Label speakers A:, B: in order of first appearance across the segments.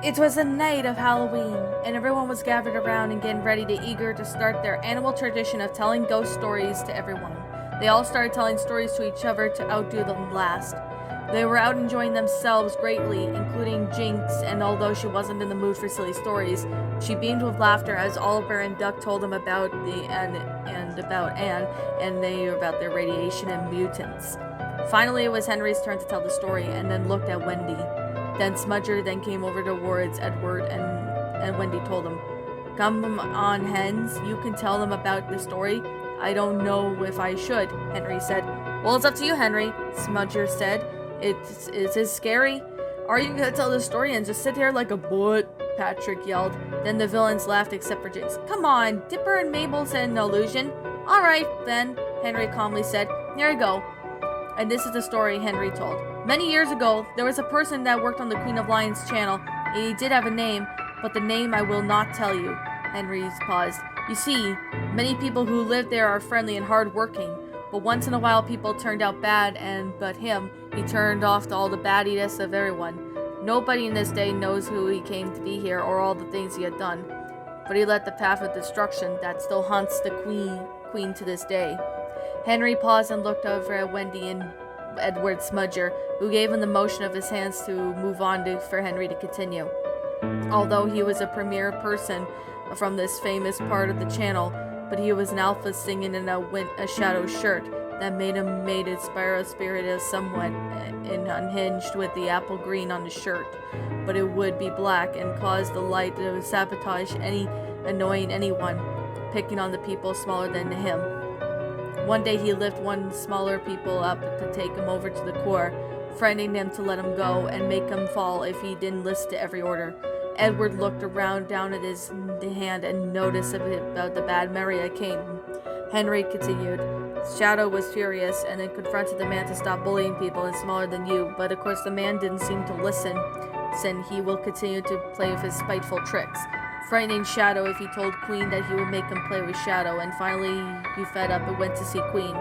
A: It was the night of Halloween, and everyone was gathered around and getting ready eager to start their annual tradition of telling ghost stories to everyone. They all started telling stories to each other to outdo them last. They were out enjoying themselves greatly, including Jinx, and although she wasn't in the mood for silly stories, she beamed with laughter as Oliver and Duck told them about about Anne, and they about their radiation and mutants. Finally, it was Henry's turn to tell the story, and then looked at Wendy. Then Smudger then came over towards Edward, and Wendy told him, "Come on, Hens, you can tell them about the story." "I don't know if I should," Henry said. "Well, it's up to you, Henry," Smudger said. Is it scary? "Are you gonna tell the story and just sit here like a butt?" Patrick yelled. Then the villains laughed except for Jinx. "Come on, Dipper and Mabel said an illusion." "All right, then," Henry calmly said. "Here you go." And this is the story Henry told. Many years ago, there was a person that worked on the Queen of Lions channel. He did have a name, but the name I will not tell you. Henry paused. "You see, many people who live there are friendly and hard-working, but once in a while people turned out bad, but him, he turned off all the baddiness of everyone. Nobody in this day knows who he came to be here or all the things he had done, but he led the path of destruction that still haunts the queen to this day." Henry paused and looked over at Wendy and Edward Smudger, who gave him the motion of his hands to move on for Henry to continue. Although he was a premier person from this famous part of the channel, but he was an alpha singing in a shadow shirt that made his spirit as somewhat unhinged with the apple green on his shirt, but it would be black and cause the light to sabotage annoying anyone, picking on the people smaller than him. One day he lifted one smaller people up to take him over to the core, threatening them to let him go and make him fall if he didn't listen to every order. Edward looked around down at his hand and noticed about the bad memory that came. Henry continued. Shadow was furious and then confronted the man to stop bullying people and smaller than you, but of course the man didn't seem to listen, since he will continue to play with his spiteful tricks, frightening Shadow if he told Queen that he would make him play with Shadow, and finally he fed up and went to see Queen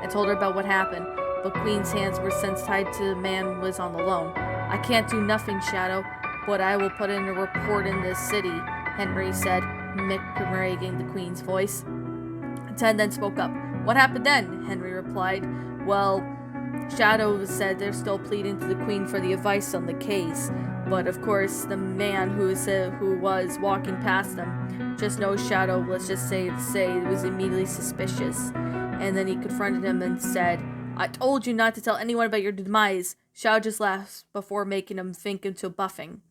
A: and told her about what happened, but Queen's hands were since tied to the man who was on the loan. "I can't do nothing, Shadow, but I will put in a report in this city," Henry said, mimicking the Queen's voice. Ted then spoke up. "What happened then?" Henry replied. "Well, Shadow said they're still pleading to the Queen for the advice on the case, but of course the man who was walking past them just knows Shadow, let's just say was immediately suspicious, and then he confronted him and said, 'I told you not to tell anyone about your demise.' Shadow just laughed before making him think into bluffing.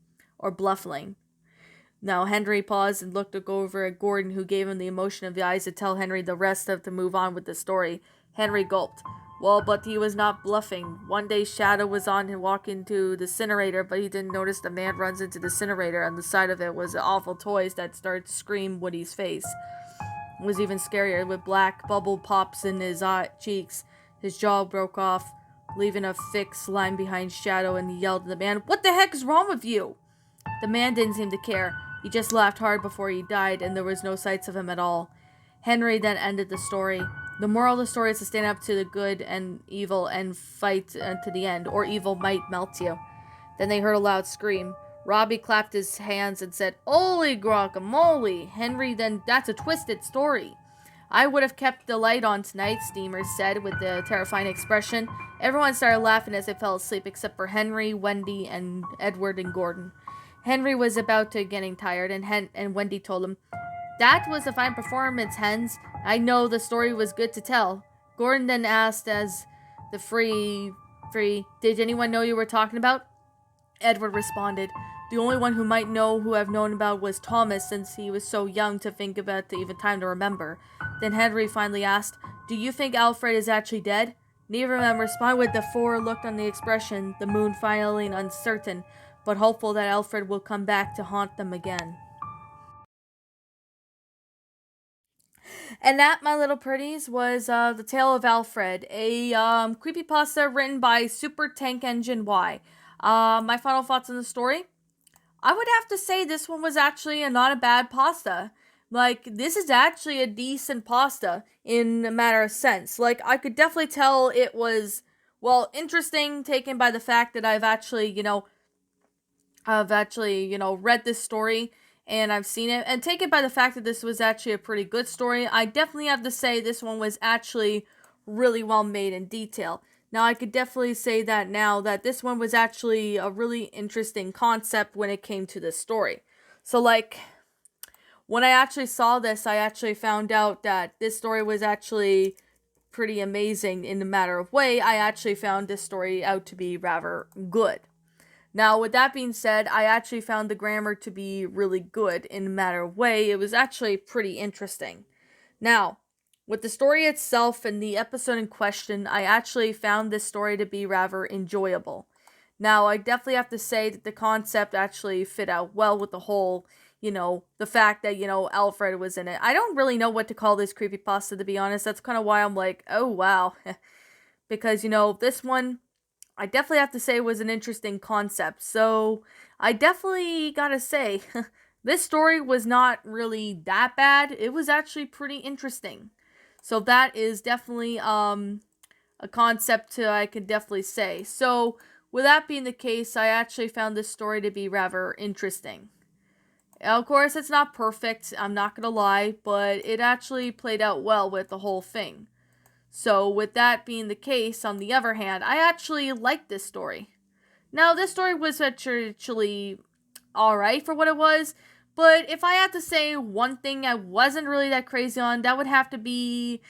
A: Now Henry paused and looked over at Gordon, who gave him the emotion of the eyes to tell Henry the rest of to move on with the story. Henry gulped. "Well, but he was not bluffing. One day Shadow was on him walking to the incinerator, but he didn't notice the man runs into the incinerator, and the side of it was awful toys that started to scream Woody's face. It was even scarier, with black bubble pops in his cheeks. His jaw broke off, leaving a fixed line behind Shadow, and he yelled at the man, 'What the heck is wrong with you?' The man didn't seem to care. He just laughed hard before he died, and there was no sights of him at all." Henry then ended the story. The moral of the story is to stand up to the good and evil and fight to the end, or evil might melt you. Then they heard a loud scream. Robbie clapped his hands and said, "Holy guacamole!" Henry then, "That's a twisted story." "I would have kept the light on tonight," Steamer said with a terrifying expression. Everyone started laughing as they fell asleep, except for Henry, Wendy, and Edward and Gordon. Henry was about to getting tired, and Wendy told him, "That was a fine performance, Hens. I know the story was good to tell." Gordon then asked as the free, "Did anyone know you were talking about?" Edward responded, "The only one who might know who I've known about was Thomas, since he was so young to think about to even time to remember." Then Henry finally asked, "Do you think Alfred is actually dead?" Neither of them responded with the four looked on the expression, the moon feeling uncertain, but hopeful that Alfred will come back to haunt them again. And that, my little pretties, was the Tale of Alfred, a creepypasta written by SuperTankengineY. My final thoughts on the story? I would have to say this one was actually not a bad pasta. Like, this is actually a decent pasta in a matter of sense. Like, I could definitely tell it was, well, interesting, taken by the fact that I've actually, I've actually, read this story and I've seen it. And taken by the fact that this was actually a pretty good story, I definitely have to say this one was actually really well made in detail. Now, I could definitely say that now that this one was actually a really interesting concept when it came to this story. So, like, when I actually saw this, I actually found out that this story was actually pretty amazing in a matter of way. I actually found this story out to be rather good. Now, with that being said, I actually found the grammar to be really good in a matter of way. It was actually pretty interesting. Now, with the story itself and the episode in question, I actually found this story to be rather enjoyable. Now, I definitely have to say that the concept actually fit out well with the whole, the fact that, Alfred was in it. I don't really know what to call this creepypasta, to be honest. That's kind of why I'm like, oh, wow. Because, this one, I definitely have to say was an interesting concept. So I definitely gotta say, this story was not really that bad. It was actually pretty interesting. So that is definitely a concept I could definitely say. So with that being the case, I actually found this story to be rather interesting. Of course, it's not perfect, I'm not gonna lie, but it actually played out well with the whole thing. So, with that being the case, on the other hand, I actually liked this story. Now, this story was actually alright for what it was, but if I had to say one thing I wasn't really that crazy on, that would have to be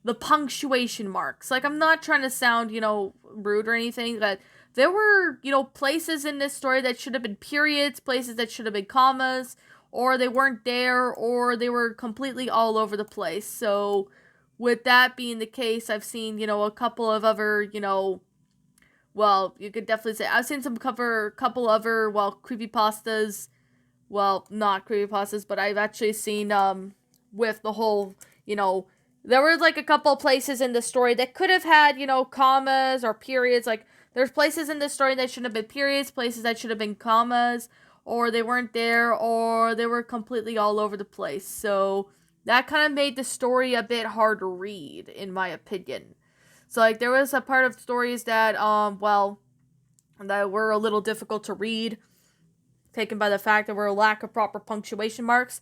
A: the punctuation marks. Like, I'm not trying to sound, rude or anything, but there were, places in this story that should have been periods, places that should have been commas, or they weren't there, or they were completely all over the place. So, with that being the case, I've seen, a couple of other, well, you could definitely say, I've seen couple other, creepypastas, well, not creepypastas, but I've actually seen, with the whole, there were, like, a couple places in the story that could have had, commas or periods, like, there's places in the story that should have been periods, places that should have been commas, or they weren't there, or they were completely all over the place, so that kind of made the story a bit hard to read, in my opinion. So, like, there was a part of stories that, that were a little difficult to read, taken by the fact there were a lack of proper punctuation marks.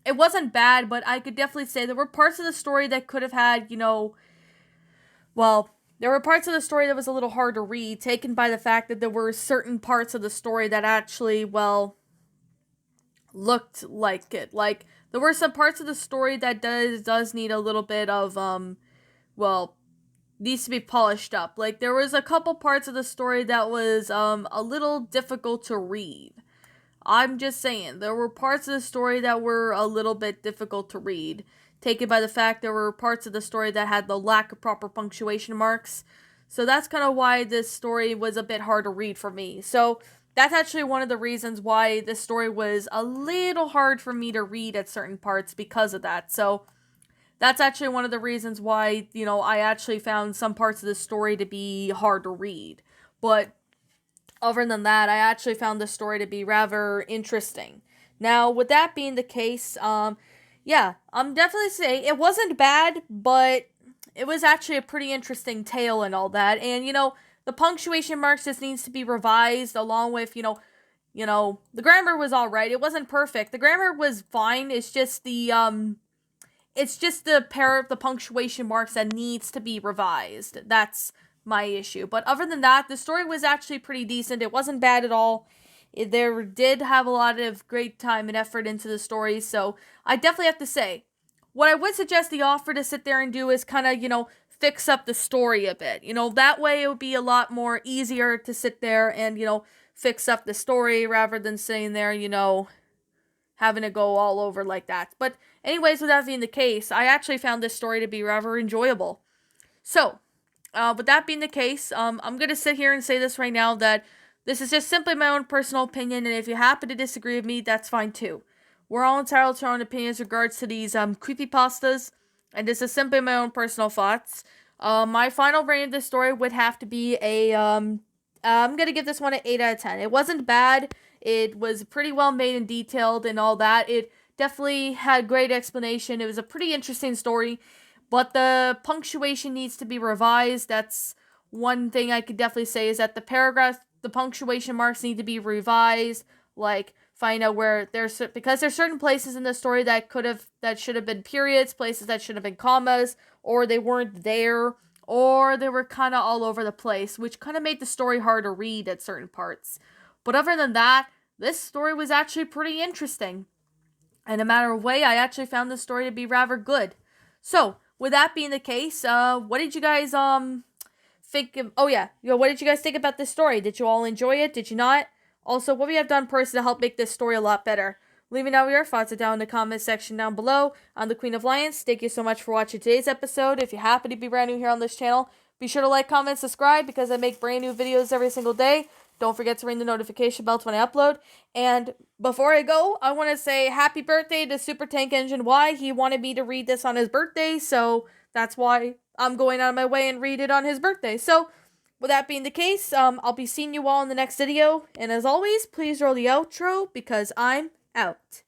A: It wasn't bad, but I could definitely say there were parts of the story that could have had, there were parts of the story that was a little hard to read, taken by the fact that there were certain parts of the story that actually, looked like it. Like, there were some parts of the story that does need a little bit of, needs to be polished up. Like, there was a couple parts of the story that was, a little difficult to read. I'm just saying, there were parts of the story that were a little bit difficult to read, taken by the fact there were parts of the story that had the lack of proper punctuation marks. So that's kind of why this story was a bit hard to read for me. So that's actually one of the reasons why this story was a little hard for me to read at certain parts because of that. So that's actually one of the reasons why, I actually found some parts of the story to be hard to read. But other than that, I actually found the story to be rather interesting. Now, with that being the case, I'm definitely saying it wasn't bad, but it was actually a pretty interesting tale and all that. And, the punctuation marks just needs to be revised along with, the grammar was alright. It wasn't perfect. The grammar was fine. It's just the pair of the punctuation marks that needs to be revised. That's my issue. But other than that, the story was actually pretty decent. It wasn't bad at all. There did have a lot of great time and effort into the story, so I definitely have to say, what I would suggest the author to sit there and do is kind of, fix up the story a bit. That way it would be a lot more easier to sit there and, fix up the story rather than sitting there, having to go all over like that. But anyways, with that being the case, I actually found this story to be rather enjoyable. So, with that being the case, I'm going to sit here and say this right now, that this is just simply my own personal opinion, and if you happen to disagree with me, that's fine too. We're all entitled to our own opinions regards to these creepypastas, and this is simply my own personal thoughts. My final rating of this story would have to be I'm going to give this one an 8 out of 10. It wasn't bad. It was pretty well made and detailed and all that. It definitely had great explanation. It was a pretty interesting story, but the punctuation needs to be revised. That's one thing I could definitely say, is that the the punctuation marks need to be revised, like find out where because there's certain places in the story that should have been periods, places that should have been commas, or they weren't there, or they were kind of all over the place, which kind of made the story hard to read at certain parts. But other than that, this story was actually pretty interesting. In a matter of way, I actually found this story to be rather good. So, with that being the case, what did you guys think of, what did you guys think about this story? Did you all enjoy it? Did you not? Also, what we have done personally to help make this story a lot better? Leave me know your thoughts down in the comment section down below. I'm the Queen of Lions. Thank you so much for watching today's episode. If you happen to be brand new here on this channel, be sure to like, comment, subscribe, because I make brand new videos every single day. Don't forget to ring the notification bells when I upload. And before I go, I want to say happy birthday to SuperTankengineY. He wanted me to read this on his birthday, so that's why I'm going out of my way and read it on his birthday. So, with that being the case, I'll be seeing you all in the next video. And as always, please roll the outro, because I'm out.